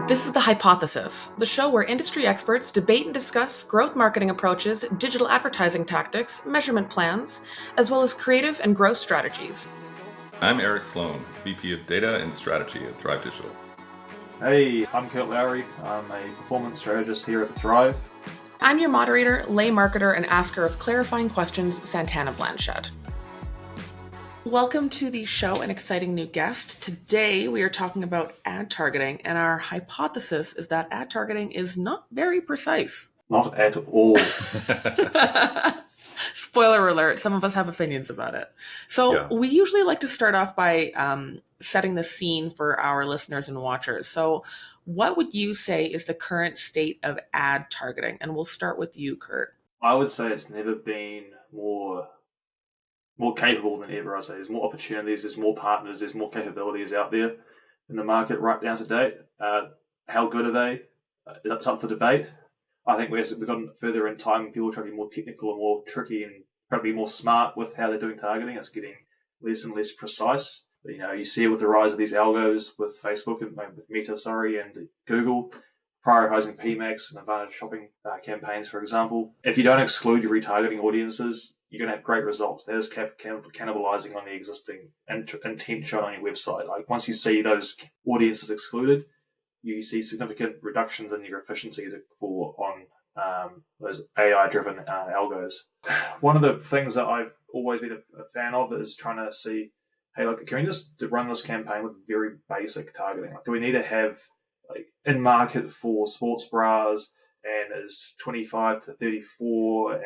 This is The Hypothesis, the show where industry experts debate and discuss growth marketing approaches, digital advertising tactics, measurement plans, as well as creative and growth strategies. I'm Eric Sloan, VP of Data and Strategy at Thrive Digital. Hey, I'm Kurt Lowry. I'm a performance strategist here at Thrive. I'm your moderator, lay marketer, and asker of clarifying questions, Santana Blanchett. Welcome to the show, an exciting new guest. Today we are talking about ad targeting, and our hypothesis is that ad targeting is not very precise. Not at all. Spoiler alert, some of us have opinions about it. So We usually like to start off by setting the scene for our listeners and watchers. So what would you say is the current state of ad targeting? And we'll start with you, Kurt. I would say it's never been more capable than ever. I'd say there's more opportunities, there's more partners, there's more capabilities out there in the market right down to date. How good are they? It's up for debate. I think as we've gotten further in time, people try to be more technical and more tricky and try to be more smart with how they're doing targeting. It's getting less and less precise. But, you see it with the rise of these algos with Facebook and with Meta, and Google, prioritizing PMAX and advantage shopping campaigns, for example. If you don't exclude your retargeting audiences, you're going to have great results. That is cannibalizing on the existing intent shown on your website. Like once you see those audiences excluded, you see significant reductions in your efficiency on those AI-driven algos. One of the things that I've always been a fan of is trying to see, hey, look, can we just run this campaign with very basic targeting? Like, do we need to have in market for sports bras and is 25 to 34 and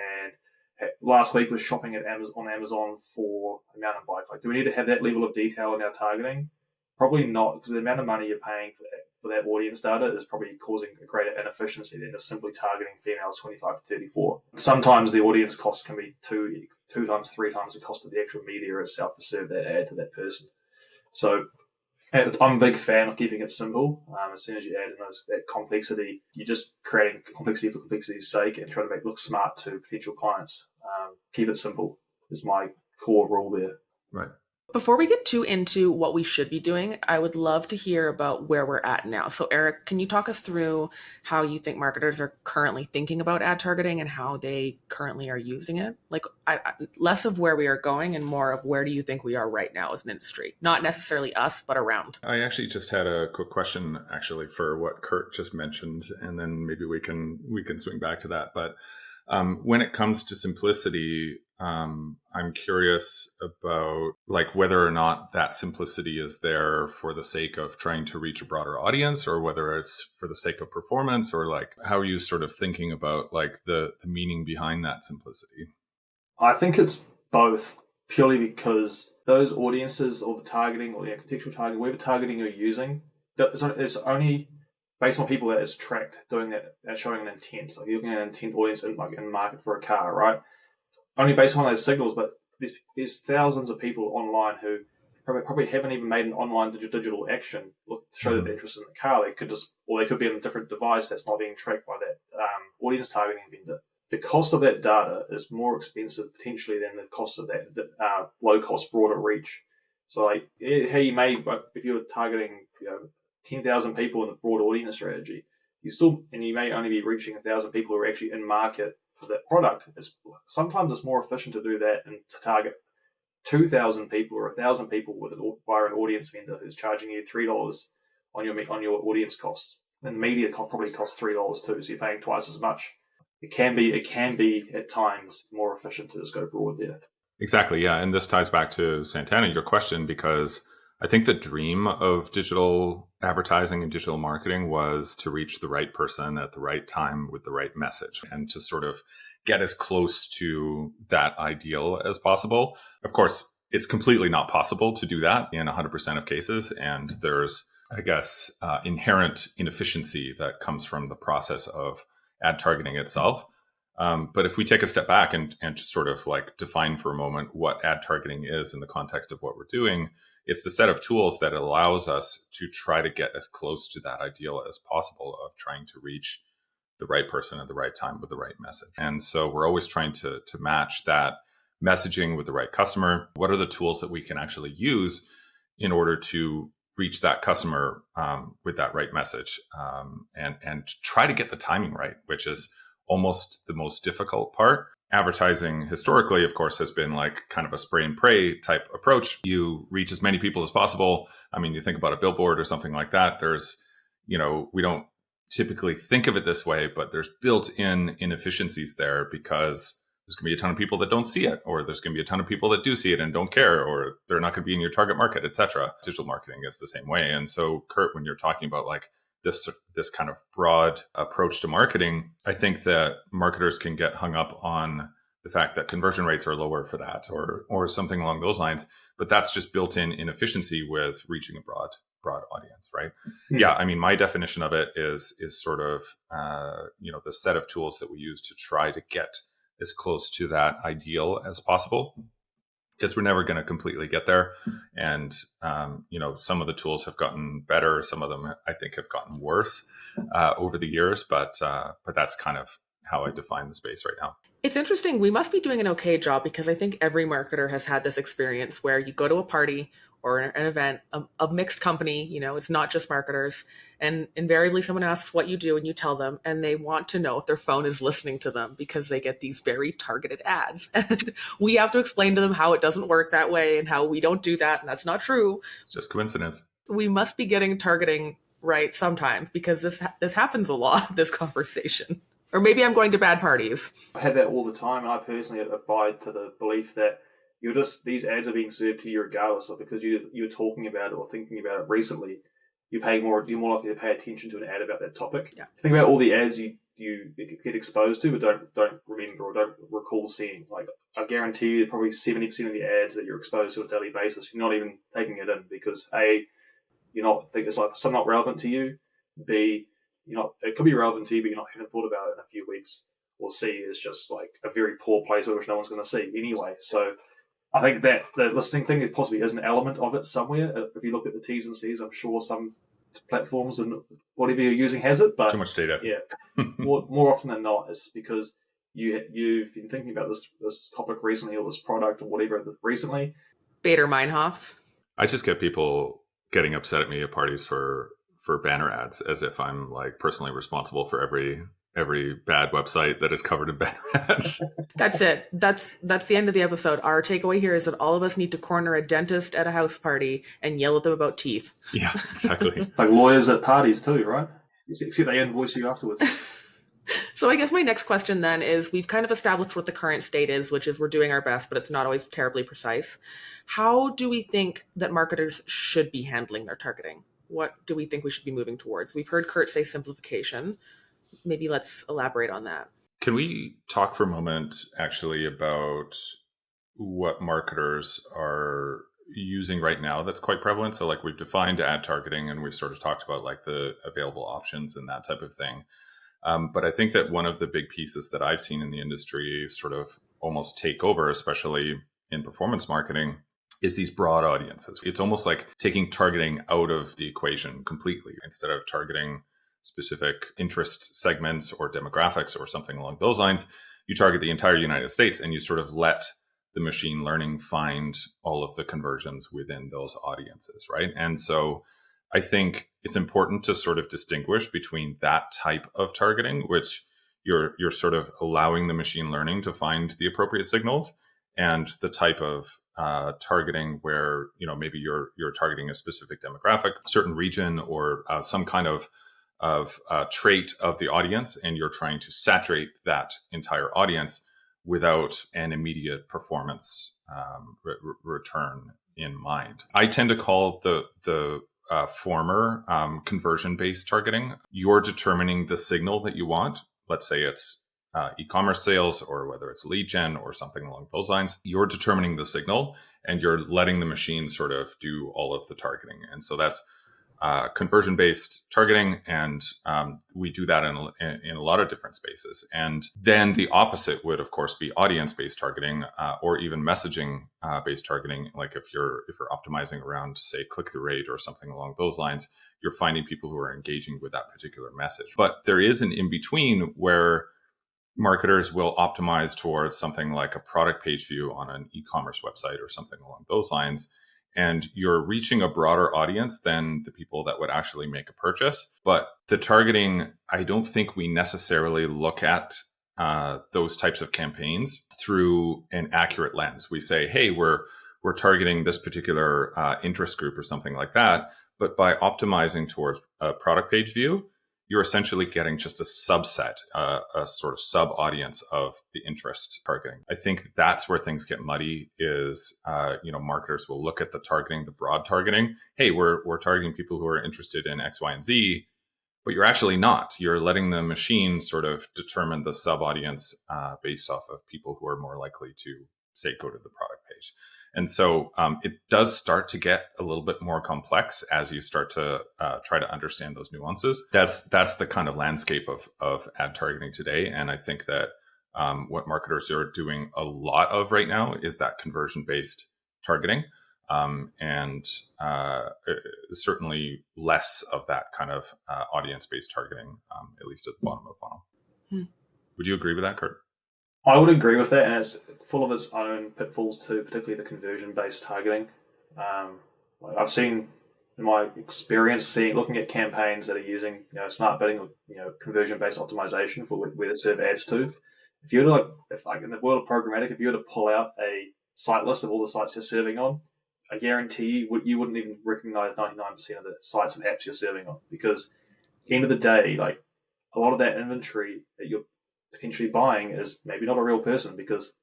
last week was shopping at Amazon for a mountain bike? Like, do we need to have that level of detail in our targeting? Probably not, because the amount of money you're paying for that audience data is probably causing a greater inefficiency than just simply targeting females 25 to 34. Sometimes the audience cost can be two times, three times the cost of the actual media itself to serve that ad to that person. So I'm a big fan of keeping it simple. As soon as you add in that complexity, you're just creating complexity for complexity's sake and trying to make it look smart to potential clients. Keep it simple is my core rule there. Right. Before we get too into what we should be doing, I would love to hear about where we're at now. So Eric, can you talk us through how you think marketers are currently thinking about ad targeting and how they currently are using it? Less of where we are going and more of where do you think we are right now as an industry? Not necessarily us, but around. I actually just had a quick question for what Kurt just mentioned, and then maybe we can swing back to that. But when it comes to simplicity, I'm curious about whether or not that simplicity is there for the sake of trying to reach a broader audience, or whether it's for the sake of performance, or how are you sort of thinking about the meaning behind that simplicity? I think it's both, purely because those audiences or the targeting or the contextual targeting, whatever targeting you're using, it's only based on people that is tracked doing that, showing an intent. Like you're looking at an intent audience in market for a car, right? Only based on those signals, but there's thousands of people online who probably haven't even made an online digital action to show that they're interested in the car. They could be on a different device that's not being tracked by that audience targeting vendor. The cost of that data is more expensive potentially than the cost of that low cost broader reach. So you may, if you're targeting 10,000 people in the broad audience strategy, you may only be reaching 1,000 people who are actually in market for that product. Sometimes it's more efficient to do that and to target 2,000 people or 1,000 people via an audience vendor who's charging you $3 on your audience cost. And media probably costs $3 too, so you're paying twice as much. It can be at times more efficient to just go broad there. Exactly, yeah. And this ties back to Santana, your question, because I think the dream of digital advertising and digital marketing was to reach the right person at the right time with the right message and to sort of get as close to that ideal as possible. Of course, it's completely not possible to do that in 100% of cases. And there's, I guess, inherent inefficiency that comes from the process of ad targeting itself. But if we take a step back and just sort of define for a moment what ad targeting is in the context of what we're doing, it's the set of tools that allows us to try to get as close to that ideal as possible of trying to reach the right person at the right time with the right message. And so we're always trying to match that messaging with the right customer. What are the tools that we can actually use in order to reach that customer with that right message, and try to get the timing right, which is almost the most difficult part. Advertising historically, of course, has been like kind of a spray and pray type approach. You reach as many people as possible. I mean, you think about a billboard or something like that. There's, we don't typically think of it this way, but there's built-in inefficiencies there because there's going to be a ton of people that don't see it, or there's going to be a ton of people that do see it and don't care, or they're not going to be in your target market, etc. Digital marketing is the same way. And so, Kurt, when you're talking about like this kind of broad approach to marketing, I think that marketers can get hung up on the fact that conversion rates are lower for that, or something along those lines. But that's just built-in inefficiency with reaching a broad audience, right? Yeah, I mean, my definition of it is sort of the set of tools that we use to try to get as close to that ideal as possible, because we're never going to completely get there. And, some of the tools have gotten better. Some of them, I think, have gotten worse over the years. But that's kind of how I define the space right now. It's interesting. We must be doing an okay job, because I think every marketer has had this experience where you go to a party or an event, a mixed company, it's not just marketers. And invariably someone asks what you do and you tell them, and they want to know if their phone is listening to them because they get these very targeted ads. And we have to explain to them how it doesn't work that way and how we don't do that. And that's not true. It's just coincidence. We must be getting targeting right sometimes, because this happens a lot, this conversation. Or maybe I'm going to bad parties. I have that all the time, and I personally abide to the belief that these ads are being served to you regardless of, because you're talking about it or thinking about it recently. You're more likely to pay attention to an ad about that topic. Yeah. Think about all the ads you get exposed to, but don't remember or don't recall seeing. Like, I guarantee you, probably 70% of the ads that you're exposed to on a daily basis, you're not even taking it in, because A, you're not think it's like somewhat relevant to you. B, it could be relevant to you, but you're not having thought about it in a few weeks. Or C, is just like a very poor place which no one's going to see anyway. So I think that the listening thing, it possibly is an element of it somewhere. If you look at the T's and C's, I'm sure some platforms and whatever you're using has it. But it's too much data. Yeah, more often than not, it's because you've been thinking about this topic recently, or this product or whatever recently. Bader Meinhof. I just get people getting upset at me at parties for banner ads, as if I'm like personally responsible for every bad website that is covered in banner ads. That's it. That's the end of the episode. Our takeaway here is that all of us need to corner a dentist at a house party and yell at them about teeth. Yeah, exactly. Like lawyers at parties too, right? Except they invoice you afterwards. So I guess my next question then is, we've kind of established what the current state is, which is we're doing our best, but it's not always terribly precise. How do we think that marketers should be handling their targeting? What do we think we should be moving towards? We've heard Kurt say simplification. Maybe let's elaborate on that. Can we talk for a moment actually about what marketers are using right now that's quite prevalent? So like, we've defined ad targeting, and we've sort of talked about like the available options and that type of thing. But I think that one of the big pieces that I've seen in the industry sort of almost take over, especially in performance marketing, is these broad audiences. It's almost like taking targeting out of the equation completely. Instead of targeting specific interest segments or demographics or something along those lines, you target the entire United States, and you sort of let the machine learning find all of the conversions within those audiences, right? And so I think it's important to sort of distinguish between that type of targeting, which you're sort of allowing the machine learning to find the appropriate signals, and the type of targeting where maybe you're targeting a specific demographic, certain region, or some kind of trait of the audience, and you're trying to saturate that entire audience without an immediate performance return in mind. I tend to call the former conversion-based targeting. You're determining the signal that you want. Let's say it's e-commerce sales, or whether it's lead gen or something along those lines. You're determining the signal, and you're letting the machine sort of do all of the targeting. And so that's conversion-based targeting, and we do that in a lot of different spaces. And then the opposite would, of course, be audience-based targeting, or even messaging-based targeting. Like if you're optimizing around, say, click-through rate or something along those lines, you're finding people who are engaging with that particular message. But there is an in-between where marketers will optimize towards something like a product page view on an e-commerce website or something along those lines. and you're reaching a broader audience than the people that would actually make a purchase. But the targeting, I don't think we necessarily look at those types of campaigns through an accurate lens. We say, hey, we're targeting this particular interest group or something like that. But by optimizing towards a product page view, you're essentially getting just a subset, a sort of sub audience of the interest targeting. I think that's where things get muddy is, marketers will look at the targeting, the broad targeting. Hey, we're targeting people who are interested in X, Y, and Z, but you're actually not. You're letting the machine sort of determine the sub audience based off of people who are more likely to, say, go to the product page. And so it does start to get a little bit more complex as you start to try to understand those nuances. That's the kind of landscape of ad targeting today. And I think that what marketers are doing a lot of right now is that conversion-based targeting, and certainly less of that kind of audience-based targeting, at least at the bottom of the funnel. Would you agree with that, Kurt? I would agree with that, and it's full of its own pitfalls too, particularly the conversion-based targeting. I've seen, in my experience, looking at campaigns that are using smart bidding or conversion-based optimization for where to serve ads to. If you were to, in the world of programmatic, if you were to pull out a site list of all the sites you're serving on, I guarantee you wouldn't even recognize 99% of the sites and apps you're serving on, because at the end of the day, a lot of that inventory that you're potentially buying is maybe not a real person, because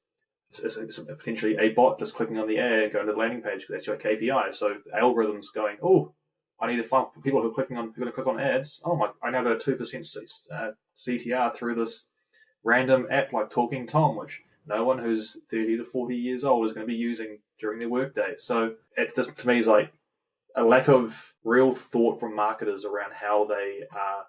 it's potentially a bot just clicking on the ad and going to the landing page because that's your KPI. So the algorithm's going, oh, I need to find people who are going to click on ads. Oh I now got a 2% CTR through this random app like Talking Tom, which no one who's 30 to 40 years old is going to be using during their workday. So it just, to me, is like a lack of real thought from marketers around how they are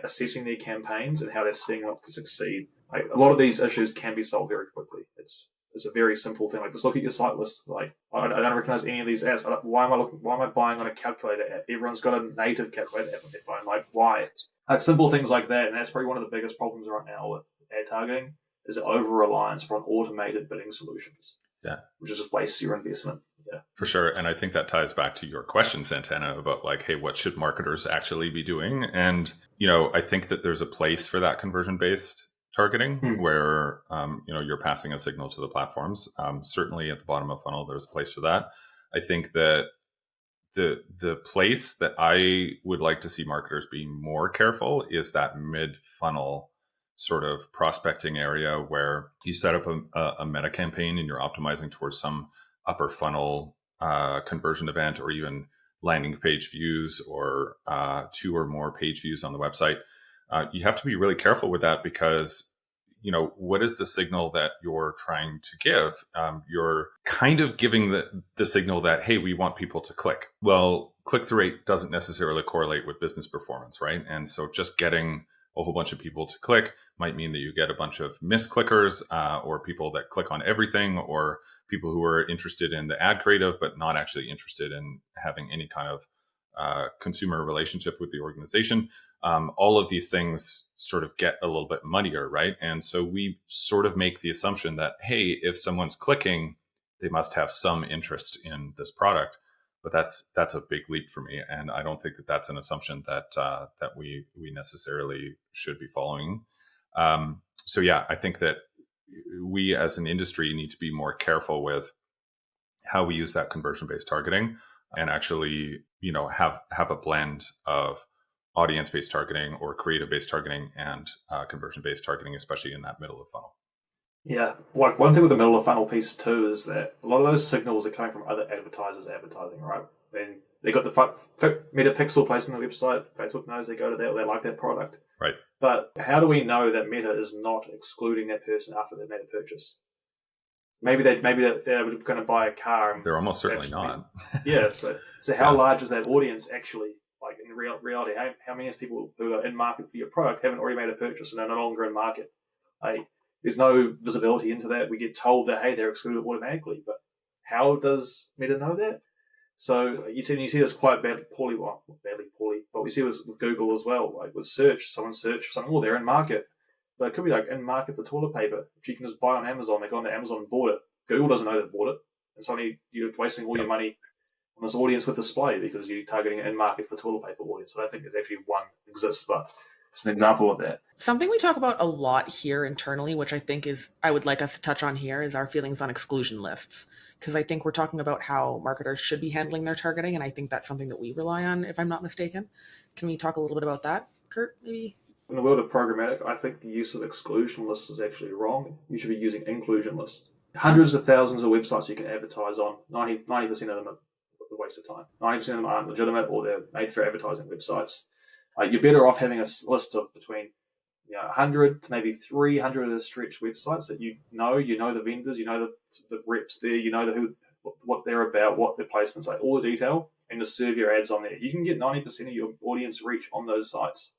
assessing their campaigns and how they're setting up to succeed. A lot of these issues can be solved very quickly. It's a very simple thing. Just look at your site list. I don't recognize any of these apps. Why am I buying on a calculator app? Everyone's got a native calculator app on their phone. Why? Simple things like that, and that's probably one of the biggest problems right now with ad targeting is the over-reliance upon automated bidding solutions. Yeah, which just wastes your investment. Yeah, for sure. And I think that ties back to your question, Santana, about hey, what should marketers actually be doing? And I think that there's a place for that conversion-based targeting where you're passing a signal to the platforms. Certainly at the bottom of funnel, there's a place for that. I think that the place that I would like to see marketers be more careful is that mid-funnel sort of prospecting area where you set up a meta campaign and you're optimizing towards some upper funnel conversion event, or even landing page views, or 2 or more page views on the website. You have to be really careful with that, because what is the signal that you're trying to give? You're kind of giving the signal that, hey, we want people to click. Well, click-through rate doesn't necessarily correlate with business performance, right? And so just getting a whole bunch of people to click might mean that you get a bunch of misclickers, or people that click on everything, or people who are interested in the ad creative but not actually interested in having any kind of consumer relationship with the organization. All of these things sort of get a little bit muddier, right? And so we sort of make the assumption that, hey, if someone's clicking, they must have some interest in this product. But that's a big leap for me, and I don't think that that's an assumption that we necessarily should be following. So yeah, I think that we as an industry need to be more careful with how we use that conversion-based targeting, and actually, have a blend of audience-based targeting or creative-based targeting and conversion-based targeting, especially in that middle of funnel. Yeah, one thing with the middle of funnel piece too is that a lot of those signals are coming from other advertisers advertising, right? And they got the Metapixel placed on the website. Facebook knows they go to that, they like that product, right? But how do we know that Meta is not excluding that person after they made a purchase? Maybe they're going to buy a car. They're almost certainly not. Yeah. So how large is that audience actually? In reality, how many people who are in market for your product haven't already made a purchase and are no longer in market? There's no visibility into that. We get told that, hey, they're excluded automatically, but how does Meta know that? So you see this quite poorly, but we see with Google as well. With search, someone search for something, they're in market. But it could be in market for toilet paper, which you can just buy on Amazon. They go on to Amazon and bought it. Google doesn't know they bought it. And suddenly you're wasting all your money on this audience with display because you're targeting an in-market for toilet paper audience. I don't think there's actually one exists, but it's an example of that. Something we talk about a lot here internally, which I think is I would like us to touch on here, is our feelings on exclusion lists. Because I think we're talking about how marketers should be handling their targeting, and I think that's something that we rely on, if I'm not mistaken. Can we talk a little bit about that, Kurt, maybe? In the world of programmatic, I think the use of exclusion lists is actually wrong. You should be using inclusion lists. Hundreds of thousands of websites you can advertise on. 90% of them are a waste of time. 90% of them aren't legitimate or they're made for advertising websites. You're better off having a list of between 100 to maybe 300 of the stretch websites that you know the vendors, you know the reps there, you know what they're about, what their placements are, all the detail, and just serve your ads on there. You can get 90% of your audience reach on those sites.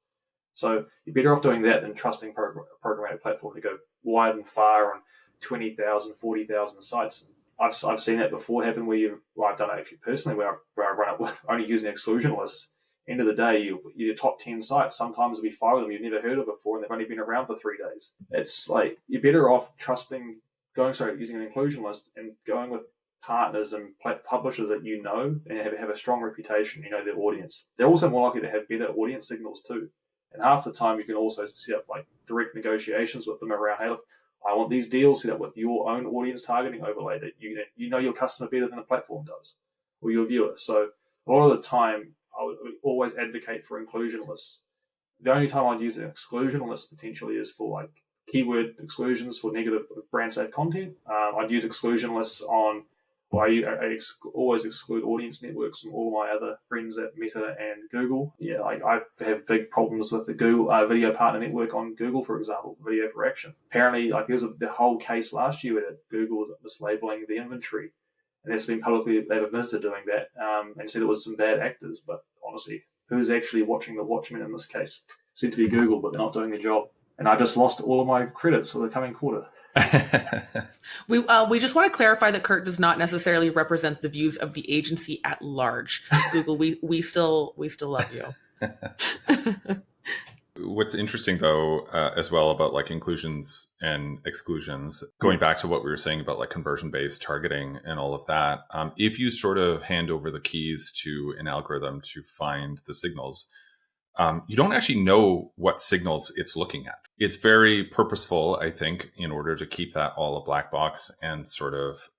So you're better off doing that than trusting a programmatic platform to go wide and far on 20,000, 40,000 sites. I've seen that before happen I've done it actually personally where I've run it with only using exclusion lists. End of the day, your top 10 sites, sometimes there'll be 5 of them you've never heard of before and they've only been around for 3 days. It's like you're better off using an inclusion list and going with partners and publishers that you know and have a strong reputation, their audience. They're also more likely to have better audience signals too. And half the time you can also set up like direct negotiations with them around, hey, look, I want these deals set up with your own audience targeting overlay that you know your customer better than the platform does or your viewer. So a lot of the time, I would always advocate for inclusion lists. The only time I'd use an exclusion list potentially is for like keyword exclusions for negative brand safe content. I'd use exclusion lists on, I always exclude audience networks from all of my other friends at Meta and Google. Yeah, I have big problems with the Google video partner network on Google, for example, video for action. Apparently, there was the whole case last year where Google was mislabeling the inventory. And it's been publicly, they've admitted to doing that and said it was some bad actors. But honestly, who's actually watching the Watchmen in this case? Seemed to be Google, but they're not doing their job. And I just lost all of my credits for the coming quarter. We just want to clarify that Kurt does not necessarily represent the views of the agency at large. Google, we still love you. What's interesting, though, as well about like inclusions and exclusions, going back to what we were saying about like conversion-based targeting and all of that, if you sort of hand over the keys to an algorithm to find the signals, you don't actually know what signals it's looking at. It's very purposeful, I think, in order to keep that all a black box and sort of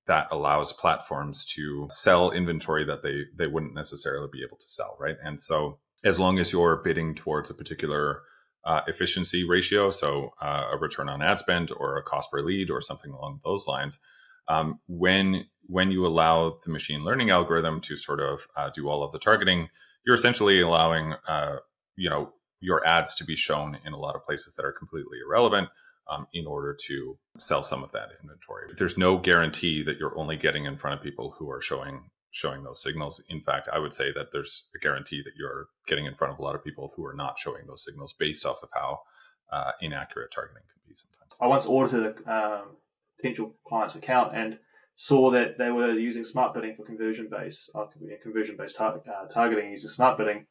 that allows platforms to sell inventory that they wouldn't necessarily be able to sell, right? And so as long as you're bidding towards a particular efficiency ratio, so a return on ad spend or a cost per lead or something along those lines, when you allow the machine learning algorithm to sort of do all of the targeting, you're essentially allowing your ads to be shown in a lot of places that are completely irrelevant in order to sell some of that inventory. There's no guarantee that you're only getting in front of people who are showing those signals. In fact, I would say that there's a guarantee that you're getting in front of a lot of people who are not showing those signals based off of how inaccurate targeting can be sometimes. I once audited a potential client's account and saw that they were using smart bidding for conversion-based targeting using smart bidding.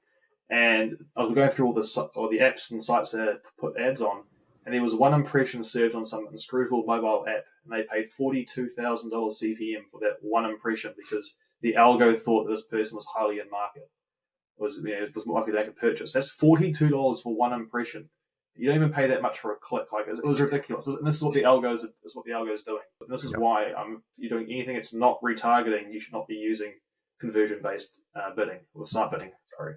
And I was going through all the apps and sites that put ads on, and there was one impression served on some inscrutable mobile app, and they paid $42,000 CPM for that one impression because the algo thought that this person was highly in market, was more likely to make a purchase. That's $42 for one impression. You don't even pay that much for a click. Like it was ridiculous. And this is what the algo is doing. And this is why if you're doing anything that's not retargeting, you should not be using conversion-based bidding or smart bidding. Sorry.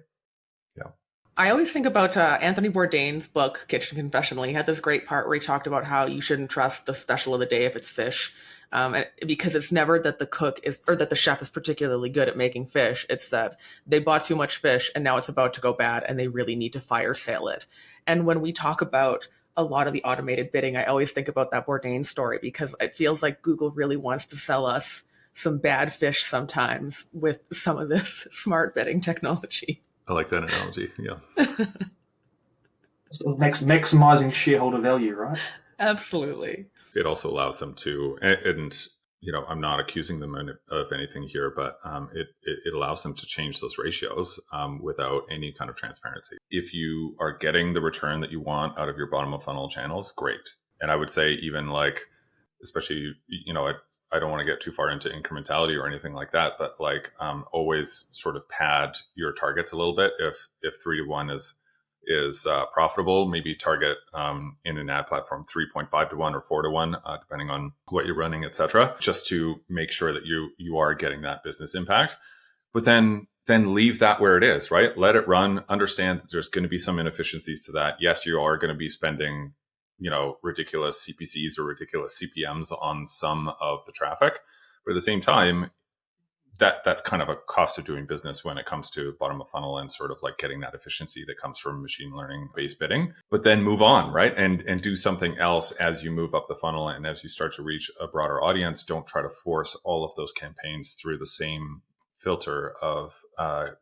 Yeah. I always think about Anthony Bourdain's book, Kitchen Confessional. He had this great part where he talked about how you shouldn't trust the special of the day if it's fish, because it's never that the cook is or that the chef is particularly good at making fish. It's that they bought too much fish and now it's about to go bad and they really need to fire sale it. And when we talk about a lot of the automated bidding, I always think about that Bourdain story because it feels like Google really wants to sell us some bad fish sometimes with some of this smart bidding technology. I like that analogy. Yeah. So maximizing shareholder value, right? Absolutely. It also allows them to, and I'm not accusing them of anything here, but it allows them to change those ratios without any kind of transparency. If you are getting the return that you want out of your bottom of funnel channels, great. And I would say even like, especially, I don't want to get too far into incrementality or anything like that, but like always sort of pad your targets a little bit. If 3 to 1 is profitable, maybe target in an ad platform 3.5 to 1 or 4 to 1, depending on what you're running, etc., just to make sure that you are getting that business impact. But then leave that where it is, right? Let it run. Understand that there's going to be some inefficiencies to that. Yes, you are going to be spending, ridiculous CPCs or ridiculous CPMs on some of the traffic, but at the same time, that's kind of a cost of doing business when it comes to bottom of funnel and sort of like getting that efficiency that comes from machine learning based bidding. But then move on, right? And do something else as you move up the funnel and as you start to reach a broader audience. Don't try to force all of those campaigns through the same filter of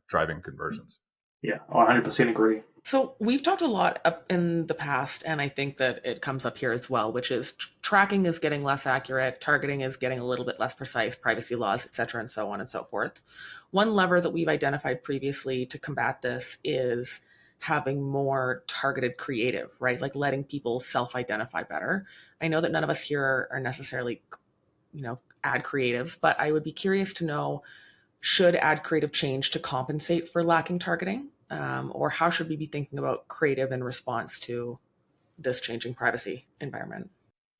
driving conversions. Yeah, I 100% agree. So we've talked a lot up in the past, and I think that it comes up here as well, which is tracking is getting less accurate, targeting is getting a little bit less precise, privacy laws, et cetera, and so on and so forth. One lever that we've identified previously to combat this is having more targeted creative, right? Like letting people self-identify better. I know that none of us here are necessarily, ad creatives, but I would be curious to know, should ad creative change to compensate for lacking targeting? Or how should we be thinking about creative in response to this changing privacy environment?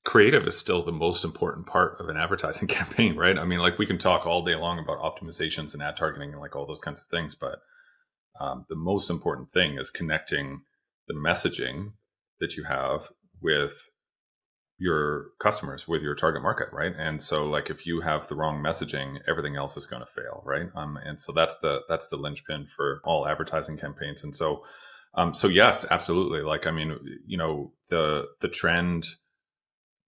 Creative is still the most important part of an advertising campaign, right? I mean, like we can talk all day long about optimizations and ad targeting and like all those kinds of things, but the most important thing is connecting the messaging that you have with your customers, with your target market, right? And so like if you have the wrong messaging, everything else is going to fail, right? And so that's the linchpin for all advertising campaigns. And so so yes, absolutely. Like I mean, the trend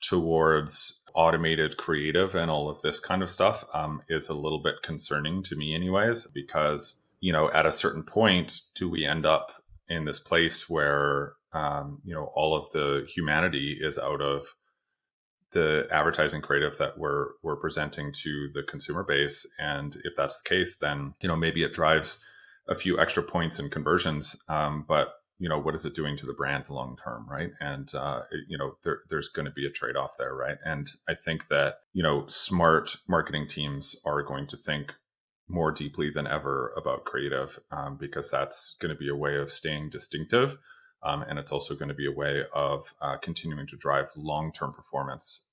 towards automated creative and all of this kind of stuff is a little bit concerning to me anyways, because at a certain point, do we end up in this place where all of the humanity is out of the advertising creative that we're presenting to the consumer base? And if that's the case, then maybe it drives a few extra points in conversions, but what is it doing to the brand long term, right? And there's going to be a trade-off there, right? And I think that smart marketing teams are going to think more deeply than ever about creative, because that's going to be a way of staying distinctive. And it's also going to be a way of continuing to drive long-term performance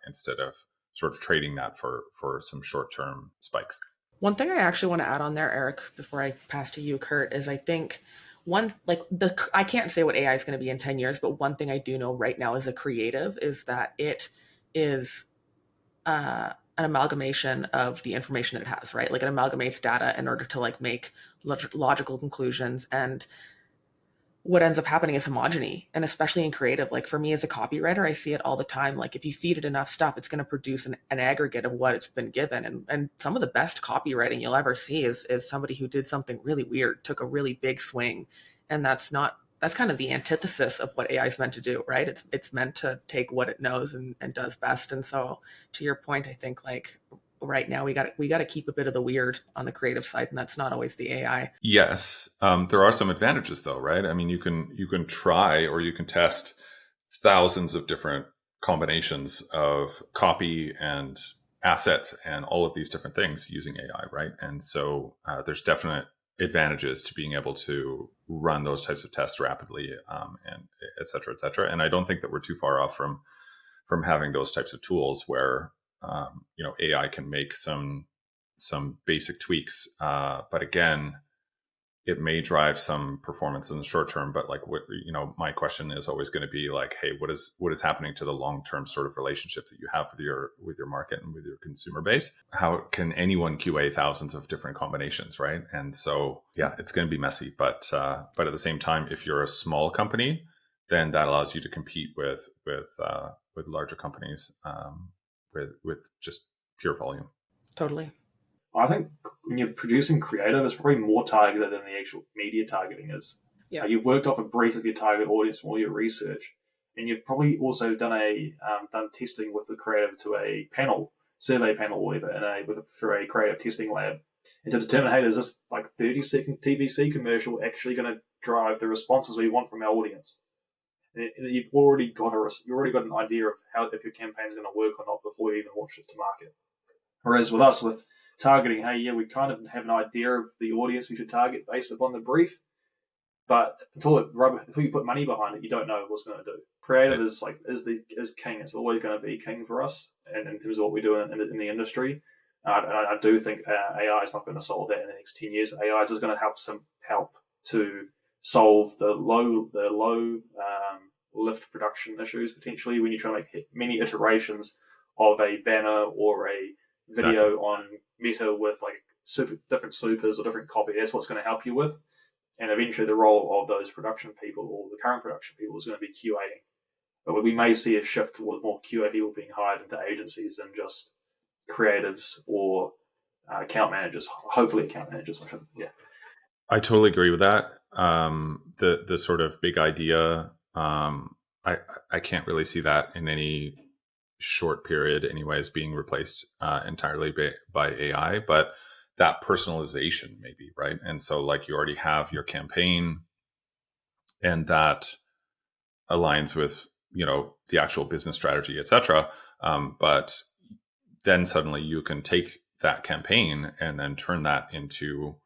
instead of sort of trading that for some short-term spikes. One thing I actually want to add on there, Eric, before I pass to you, Kurt, is I think I can't say what AI is going to be in 10 years, but one thing I do know right now as a creative is that it is an amalgamation of the information that it has, right? Like it amalgamates data in order to like make logical conclusions, and what ends up happening is homogeny. And especially in creative, like for me as a copywriter, I see it all the time. Like if you feed it enough stuff, it's going to produce an aggregate of what it's been given. And some of the best copywriting you'll ever see is somebody who did something really weird, took a really big swing. And that's kind of the antithesis of what AI is meant to do, right? It's meant to take what it knows and does best. And so to your point, I think like right now we got to keep a bit of the weird on the creative side, and that's not always the AI. Yes, there are some advantages though, right? I mean, you can try or you can test thousands of different combinations of copy and assets and all of these different things using AI, right? And so there's definite advantages to being able to run those types of tests rapidly, and et cetera, et cetera. And I don't think that we're too far off from having those types of tools where AI can make some basic tweaks, but again, it may drive some performance in the short term. But like what my question is always going to be like, hey, what is happening to the long term sort of relationship that you have with your market and with your consumer base? How can anyone QA thousands of different combinations, right? And so yeah, it's going to be messy. But at the same time, if you're a small company, then that allows you to compete with larger companies. With just pure volume. Totally. I think when you're producing creative, it's probably more targeted than the actual media targeting is. Yeah. You've worked off a brief of your target audience from all your research, and you've probably also done done testing with the creative to a survey panel, or whatever, for a creative testing lab, and to determine, hey, is this like 30-second TVC commercial actually going to drive the responses we want from our audience? And you've already got an idea of how if your campaign is going to work or not before you even launch it to market. Whereas with us, with targeting, hey, yeah, we kind of have an idea of the audience we should target based upon the brief, but until you put money behind it, you don't know what's going to do. Creative Right. is king. It's always going to be king for us, and in terms of what we do in the industry. And I do think AI is not going to solve that in the next 10 years. AI is just going to help to solve the low lift production issues potentially when you try to make many iterations of a banner or a Exactly. video on Meta with like different supers or different copy. That's what's going to help you with. And eventually, the role of those production people or the current production people is going to be QAing. But we may see a shift towards more QA people being hired into agencies than just creatives or account managers. Hopefully, account managers. Yeah. I totally agree with that. The sort of big idea, I can't really see that in any short period, anyways, being replaced entirely by AI. But that personalization, maybe, right? And so, like, you already have your campaign, and that aligns with the actual business strategy, etc. But then suddenly you can take that campaign and then turn that into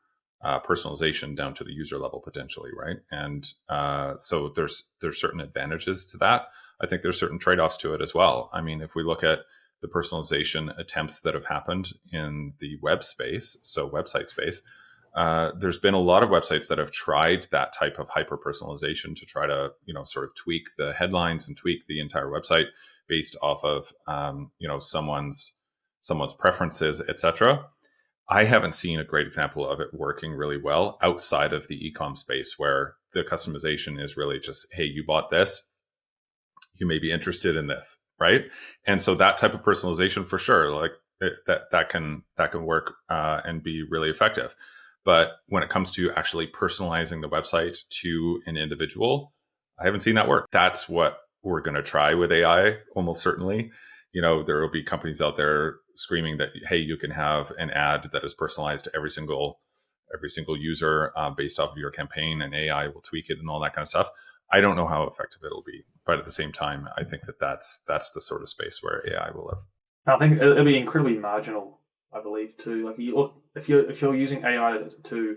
personalization down to the user level potentially, right? And so there's certain advantages to that. I think there's certain trade-offs to it as well. I mean, if we look at the personalization attempts that have happened in the web space, so website space, there's been a lot of websites that have tried that type of hyper personalization to try to sort of tweak the headlines and tweak the entire website based off of someone's preferences, etc. I haven't seen a great example of it working really well outside of the e-com space, where the customization is really just, hey, you bought this, you may be interested in this, right? And so that type of personalization, for sure, like that can work and be really effective. But when it comes to actually personalizing the website to an individual, I haven't seen that work. That's what we're going to try with AI, almost certainly. There will be companies out there screaming that, hey, you can have an ad that is personalized to every single user based off of your campaign, and AI will tweak it and all that kind of stuff. I don't know how effective it'll be, but at the same time, I think that's the sort of space where AI will live. I think it'll be incredibly marginal. I believe too. Like if you're using AI to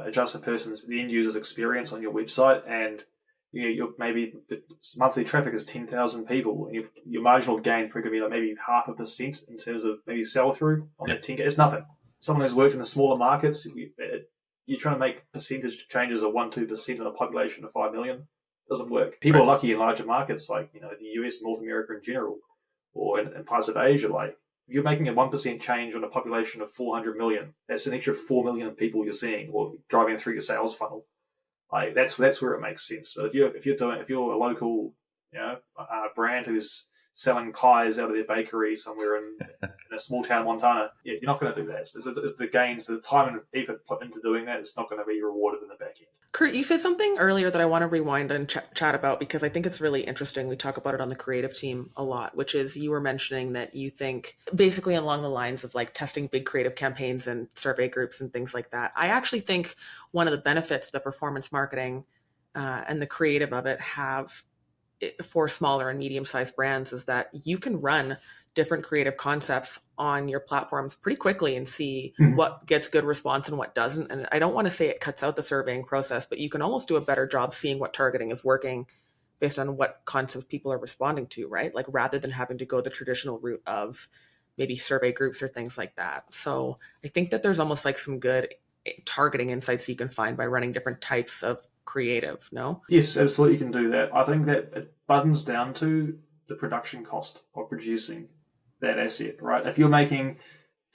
adjust the end user's experience on your website, and you're maybe monthly traffic is 10,000 people, and your marginal gain probably going to be like maybe 0.5% in terms of maybe sell through on that 10K. It's nothing. Someone who's worked in the smaller markets, you're trying to make percentage changes of 1-2% on a population of 5 million. Doesn't work. People are lucky in larger markets like the US, North America in general, or in parts of Asia. Like, you're making a 1% change on a population of 400 million. That's an extra 4 million people you're seeing or driving through your sales funnel. Like, that's where it makes sense. But if you're a local brand who's selling pies out of their bakery somewhere in a small town, Montana, you're not going to do that. It's the gains, the time and effort put into doing that, it's not going to be rewarded in the back end. Kurt, you said something earlier that I want to rewind and chat about because I think it's really interesting. We talk about it on the creative team a lot, which is you were mentioning that you think basically along the lines of like testing big creative campaigns and survey groups and things like that. I actually think one of the benefits that performance marketing and the creative of it have for smaller and medium-sized brands is that you can run different creative concepts on your platforms pretty quickly and see what gets good response and what doesn't. And I don't want to say it cuts out the surveying process, but you can almost do a better job seeing what targeting is working based on what concepts people are responding to, right? Like rather than having to go the traditional route of maybe survey groups or things like that. So I think that there's almost like some good targeting insights you can find by running different types of creative, no? Yes, absolutely, you can do that. I think that it buttons down to the production cost of producing that asset, right? If you're making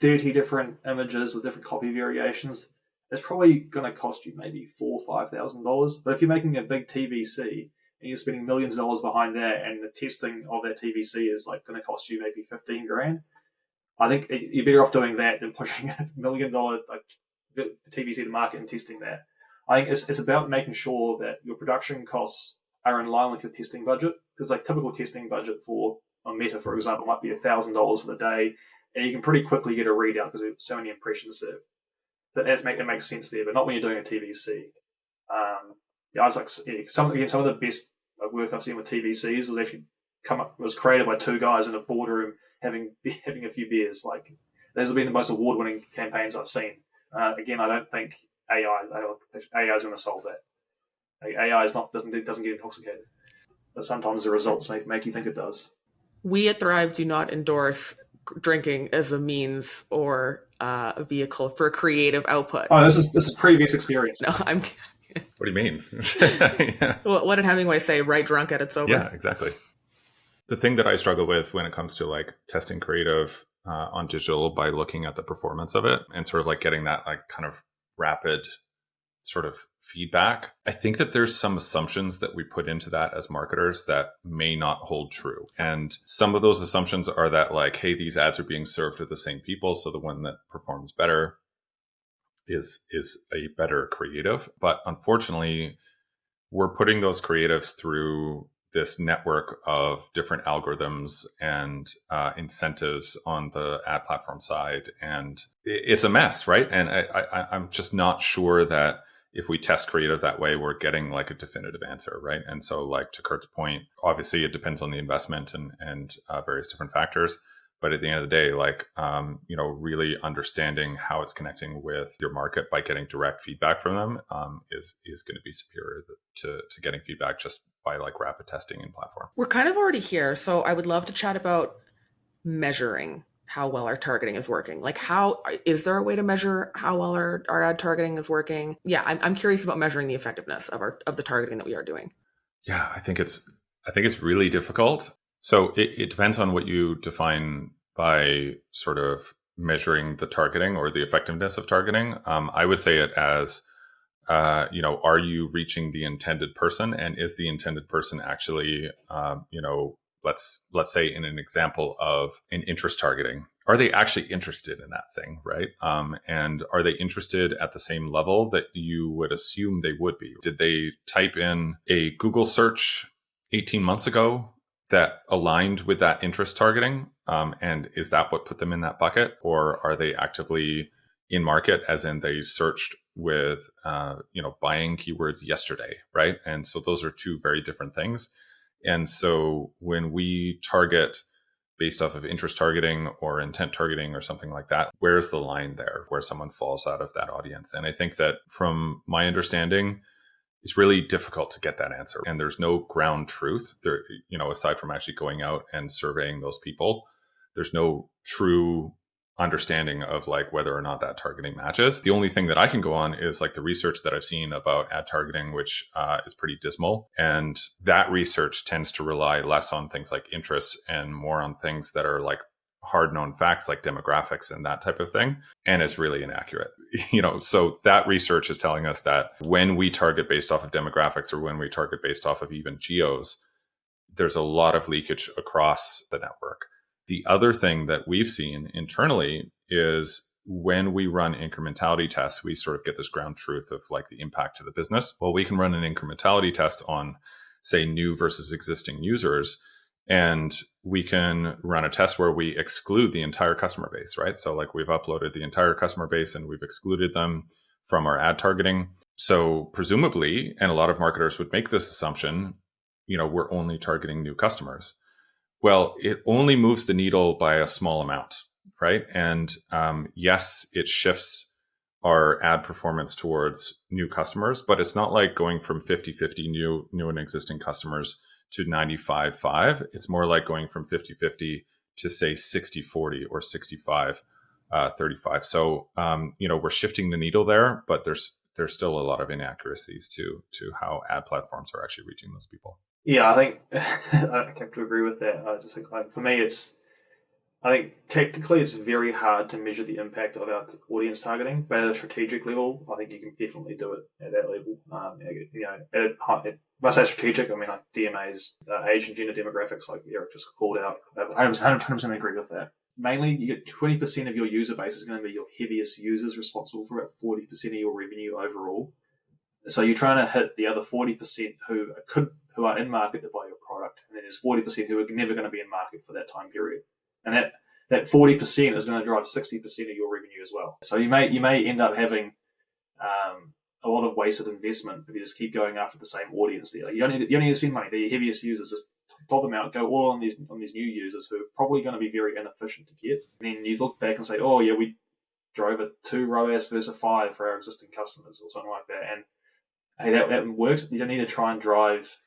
30 different images with different copy variations, it's probably going to cost you maybe $4,000-$5,000. But if you're making a big TVC and you're spending millions of dollars behind that, and the testing of that TVC is like going to cost you maybe 15 grand, I think you're better off doing that than pushing $1 million the TVC to market and testing that. I think it's about making sure that your production costs are in line with your testing budget, because like typical testing budget for on Meta, for example, might be $1,000 for the day, and you can pretty quickly get a readout because there's so many impressions there. It makes sense there, but not when you're doing a TVC. I was like, some of the best work I've seen with TVCs was actually was created by two guys in a boardroom having a few beers. Like, Those have been the most award-winning campaigns I've seen. Again, I don't think AI is going to solve that. AI doesn't get intoxicated, but sometimes the results make you think it does. We at Thrive do not endorse drinking as a means or a vehicle for creative output. Oh, this is previous experience. No, I'm. What do you mean? Yeah. What did Hemingway say? Right drunk at it sober. Yeah, exactly. The thing that I struggle with when it comes to like testing creative on digital by looking at the performance of it and sort of like getting that like kind of rapid sort of feedback. I think that there's some assumptions that we put into that as marketers that may not hold true. And some of those assumptions are that like, hey, these ads are being served to the same people. So the one that performs better is a better creative. But unfortunately, we're putting those creatives through this network of different algorithms and incentives on the ad platform side. And it's a mess, right? And I'm just not sure that if we test creative that way, we're getting like a definitive answer, right? And so like to Kurt's point, obviously it depends on the investment and various different factors. But at the end of the day, like, really understanding how it's connecting with your market by getting direct feedback from them is going to be superior to getting feedback just by like rapid testing in platform. We're kind of already here. So I would love to chat about measuring how well our targeting is working. Like is there a way to measure how well our ad targeting is working? Yeah, I'm curious about measuring the effectiveness of the targeting that we are doing. Yeah, I think it's really difficult. So it depends on what you define by sort of measuring the targeting or the effectiveness of targeting. I would say it as, are you reaching the intended person, and is the intended person actually, let's say in an example of an interest targeting, are they actually interested in that thing, right? And are they interested at the same level that you would assume they would be? Did they type in a Google search 18 months ago that aligned with that interest targeting? And is that what put them in that bucket? Or are they actively in market, as in they searched with, buying keywords yesterday, right? And so those are two very different things. And so when we target based off of interest targeting or intent targeting or something like that, where's the line there where someone falls out of that audience? And I think that from my understanding, it's really difficult to get that answer. And there's no ground truth there, aside from actually going out and surveying those people. There's no true understanding of like whether or not that targeting matches. The only thing that I can go on is like the research that I've seen about ad targeting, which is pretty dismal. And that research tends to rely less on things like interests and more on things that are like hard known facts like demographics and that type of thing. And it's really inaccurate. So that research is telling us that when we target based off of demographics or when we target based off of even geos, there's a lot of leakage across the network. The other thing that we've seen internally is when we run incrementality tests, we sort of get this ground truth of like the impact to the business. Well, we can run an incrementality test on, say, new versus existing users. And we can run a test where we exclude the entire customer base, right? So like we've uploaded the entire customer base and we've excluded them from our ad targeting. So presumably, and a lot of marketers would make this assumption, we're only targeting new customers. Well, it only moves the needle by a small amount, right? And yes, it shifts our ad performance towards new customers, but it's not like going from 50-50 new and existing customers to 95-5. It's more like going from 50-50 to say 60-40 or 65-35. So, we're shifting the needle there, but there's still a lot of inaccuracies to how ad platforms are actually reaching those people. Yeah, I think I have to agree with that. I just think, for me, I think technically it's very hard to measure the impact of our audience targeting, but at a strategic level, I think you can definitely do it at that level. When I say strategic, I mean like DMAs, age and gender demographics, like Eric just called out. I 100% agree with that. Mainly, you get 20% of your user base is going to be your heaviest users, responsible for about 40% of your revenue overall. So you're trying to hit the other 40% who are in market to buy your product, and then there's 40% who are never going to be in market for that time period. And that 40% is going to drive 60% of your revenue as well. So you may end up having a lot of wasted investment if you just keep going after the same audience there. You don't need to spend money. They're your heaviest users. Just dot them out, go all on these new users who are probably going to be very inefficient to get. And then you look back and say, oh yeah, we drove a 2 ROAS versus a 5 for our existing customers or something like that. And hey, that works. You don't need to try and drive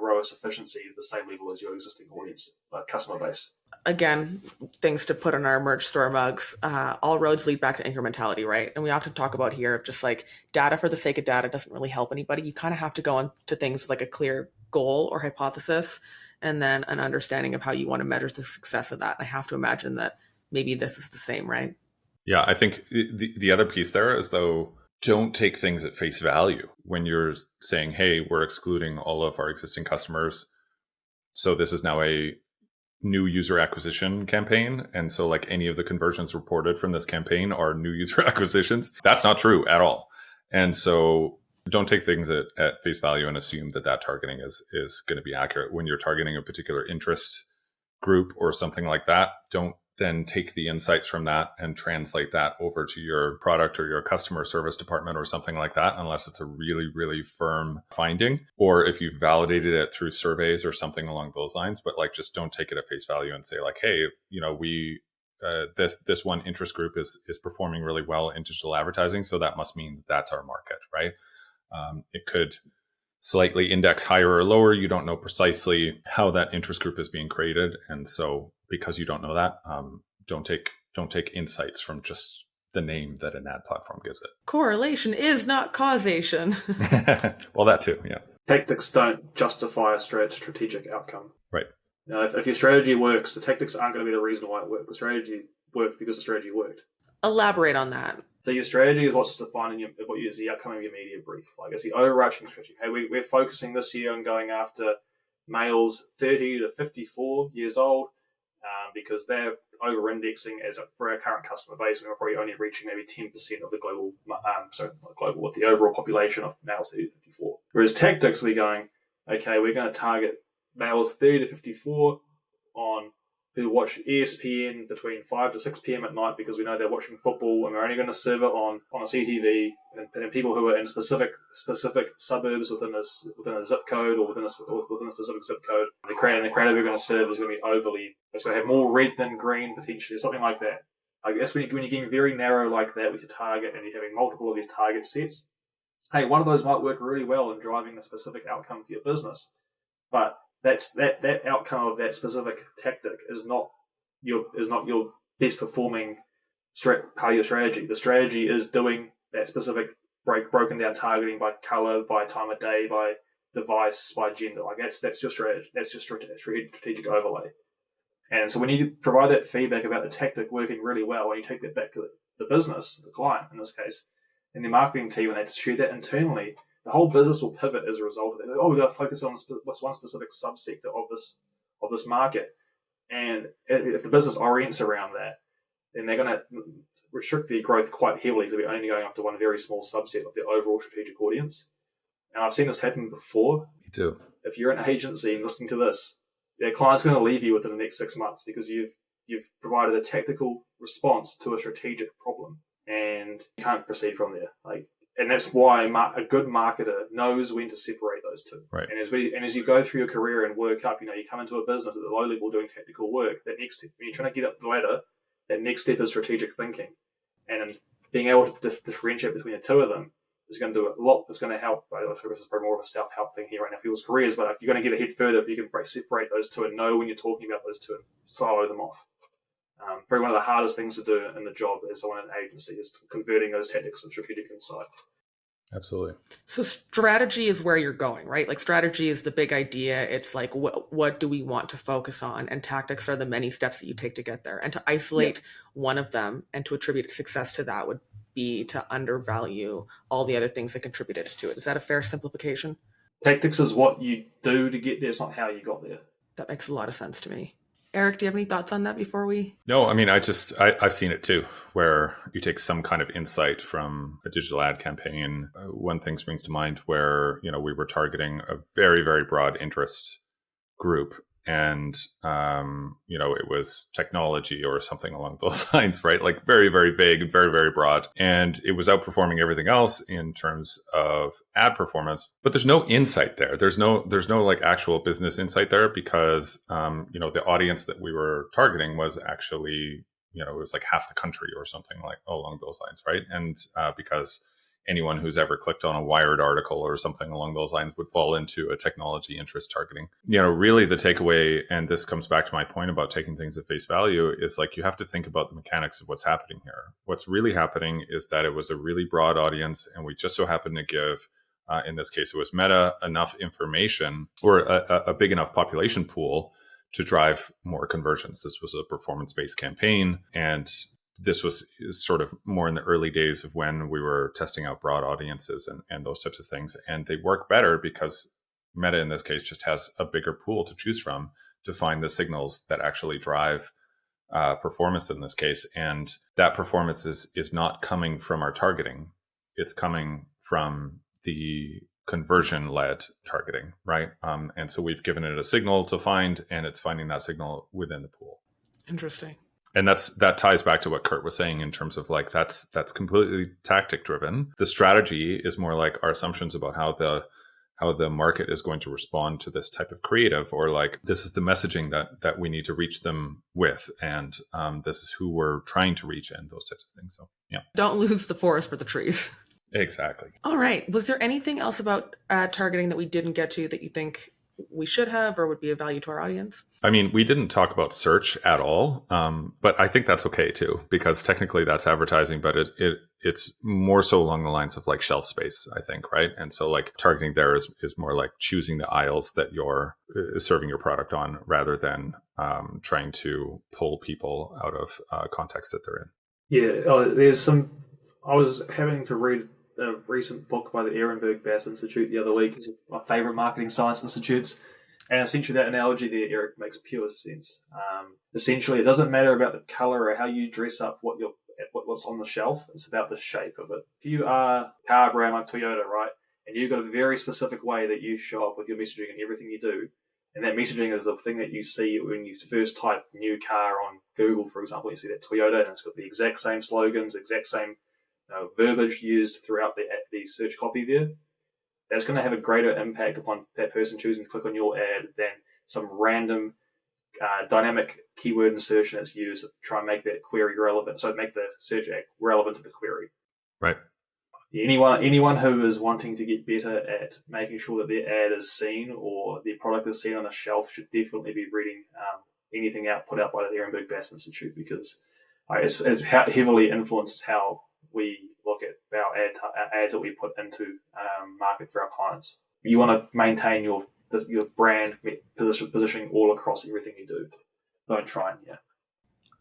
ROAS efficiency at the same level as your existing audience, customer base. Again, things to put on our merch store mugs. All roads lead back to incrementality, right? And we often talk about here of just like data for the sake of data doesn't really help anybody. You kind of have to go into things with like a clear goal or hypothesis, and then an understanding of how you want to measure the success of that. And I have to imagine that maybe this is the same, right? Yeah, I think the other piece there is, though, don't take things at face value when you're saying, hey, we're excluding all of our existing customers. So this is now a new user acquisition campaign. And so like any of the conversions reported from this campaign are new user acquisitions. That's not true at all. And so don't take things at face value and assume that targeting is going to be accurate. When you're targeting a particular interest group or something like that, don't then take the insights from that and translate that over to your product or your customer service department or something like that, unless it's a really, really firm finding, or if you've validated it through surveys or something along those lines. But like, just don't take it at face value and say like, hey, we this one interest group is performing really well in digital advertising, so that must mean that's our market, right? It could slightly index higher or lower. You don't know precisely how that interest group is being created, and so because you don't know that, don't take insights from just the name that an ad platform gives it. Correlation is not causation. Well, that too, yeah. Tactics don't justify a strategic outcome. Right. Now, if your strategy works, the tactics aren't going to be the reason why it worked. The strategy worked because the strategy worked. Elaborate on that. So your strategy is what's defining what is the outcome of your media brief. Like it's the overarching strategy. Hey, we're focusing this year on going after males 30 to 54 years old because they're over-indexing for our current customer base. And we're probably only reaching maybe 10% of the global, with the overall population of males 30 to 54. Whereas tactics, we're going, okay, we're going to target males 30 to 54 on who watch ESPN between 5 to 6 p.m. at night because we know they're watching football, and we're only going to serve it on a CTV, and people who are in specific suburbs within a zip code or within a specific zip code. The creative we're going to serve is going to be it's going to have more red than green potentially, something like that. I guess when you're getting very narrow like that with your target and you're having multiple of these target sets, hey, one of those might work really well in driving a specific outcome for your business, but that outcome of that specific tactic is not your best performing part of your strategy. The strategy is doing that specific broken down targeting by color, by time of day, by device, by gender. Like that's your strategy. That's your strategic overlay. And so when you provide that feedback about the tactic working really well, and you take that back to the business, the client in this case, and the marketing team, and they share that internally, the whole business will pivot as a result of that. Oh, we've got to focus on what's one specific subsector of this market. And if the business orients around that, then they're going to restrict their growth quite heavily because they're only going after one very small subset of their overall strategic audience. And I've seen this happen before. Me too. If you're an agency and listening to this, their client's going to leave you within the next 6 months because you've provided a tactical response to a strategic problem, and you can't proceed from there. And that's why a good marketer knows when to separate those two. Right. And as you go through your career and work up, you come into a business at the low level doing tactical work. That next step, when you're trying to get up the ladder, that next step is strategic thinking, and being able to differentiate between the two of them is going to do a lot. It's going to help. This is probably more of a self-help thing here right now for people's careers, but you're going to get ahead further if you can separate those two and know when you're talking about those two and silo them off. Probably one of the hardest things to do in the job as someone in an agency is converting those tactics and strategic insight. Absolutely. So strategy is where you're going, right? Like strategy is the big idea. It's like, what do we want to focus on? And tactics are the many steps that you take to get there. And to isolate one of them and to attribute success to that would be to undervalue all the other things that contributed to it. Is that a fair simplification? Tactics is what you do to get there. It's not how you got there. That makes a lot of sense to me. Eric, do you have any thoughts on that before we? No, I mean, I've seen it too, where you take some kind of insight from a digital ad campaign. One thing springs to mind where, we were targeting a very, very broad interest group, and it was technology or something along those lines, right? Like very, very vague and very, very broad. And it was outperforming everything else in terms of ad performance. But there's no insight there. There's no like actual business insight there because the audience that we were targeting was actually, it was like half the country or something like along those lines, right? And because anyone who's ever clicked on a Wired article or something along those lines would fall into a technology interest targeting. Really the takeaway, and this comes back to my point about taking things at face value, is like you have to think about the mechanics of what's happening here. What's really happening is that it was a really broad audience, and we just so happened to give, in this case, it was Meta, enough information or a big enough population pool to drive more conversions. This was a performance-based campaign, and this was sort of more in the early days of when we were testing out broad audiences and those types of things. And they work better because Meta, in this case, just has a bigger pool to choose from to find the signals that actually drive performance in this case. And that performance is not coming from our targeting. It's coming from the conversion-led targeting, right? And so we've given it a signal to find, and it's finding that signal within the pool. Interesting. And that ties back to what Kurt was saying in terms of like that's completely tactic driven. The strategy is more like our assumptions about how the market is going to respond to this type of creative, or like this is the messaging that we need to reach them with, and this is who we're trying to reach, and those types of things. So yeah, don't lose the forest for the trees. Exactly. All right. Was there anything else about targeting that we didn't get to that you think we should have or would be of value to our audience? I mean, we didn't talk about search at all, but I think that's okay too, because technically that's advertising, but it's more so along the lines of like shelf space, I think, right? And so like targeting there is more like choosing the aisles that you're serving your product on rather than trying to pull people out of context that they're in. Yeah, I was having to read a recent book by the Ehrenberg Bass Institute the other week. It's my favorite marketing science institutes. And essentially that analogy there, Eric, makes pure sense. Essentially, it doesn't matter about the color or how you dress up what's on the shelf. It's about the shape of it. If you are a car brand like Toyota, right, and you've got a very specific way that you show up with your messaging and everything you do, and that messaging is the thing that you see when you first type new car on Google, for example, you see that Toyota, and it's got the exact same slogans, exact same verbiage used throughout the search copy there. That's going to have a greater impact upon that person choosing to click on your ad than some random dynamic keyword insertion that's used to try and make that query relevant. So make the search ad relevant to the query. Right. Anyone who is wanting to get better at making sure that their ad is seen or their product is seen on a shelf should definitely be reading anything put out by the Ehrenberg Bass Institute, because it's heavily influenced how we look at our ads that we put into market for our clients. You want to maintain your brand positioning all across everything you do. Don't try and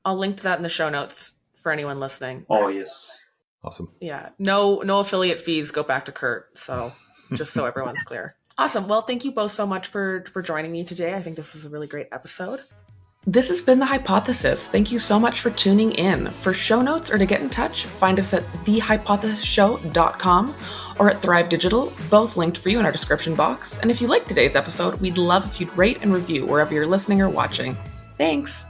I'll link to that in the show notes for anyone listening. Oh yes, awesome. Yeah, no affiliate fees go back to Kurt. So just so everyone's clear. Awesome. Well, thank you both so much for joining me today. I think this was a really great episode. This has been The Hypothesis. Thank you so much for tuning in. For show notes or to get in touch, find us at thehypothesisshow.com or at Thrive Digital, both linked for you in our description box. And if you liked today's episode, we'd love if you'd rate and review wherever you're listening or watching. Thanks!